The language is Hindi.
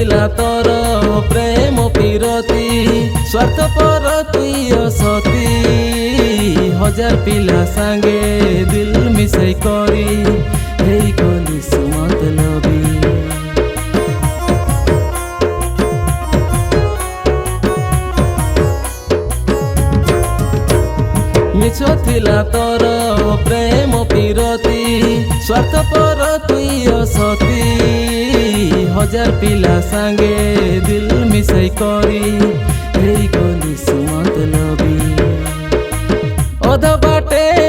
थिला तोर प्रेम पिरती स्वार्थपर तुई असती हजार पिला सांगे दिल मिसाई करी हेई गली सुमतलबी मिछ थिला तोर प्रेम पिरती स्वार्थपर तुई असती हजार पिला सांगे दिल मिसाई करी हेई गली सुमतलबी अध बाटे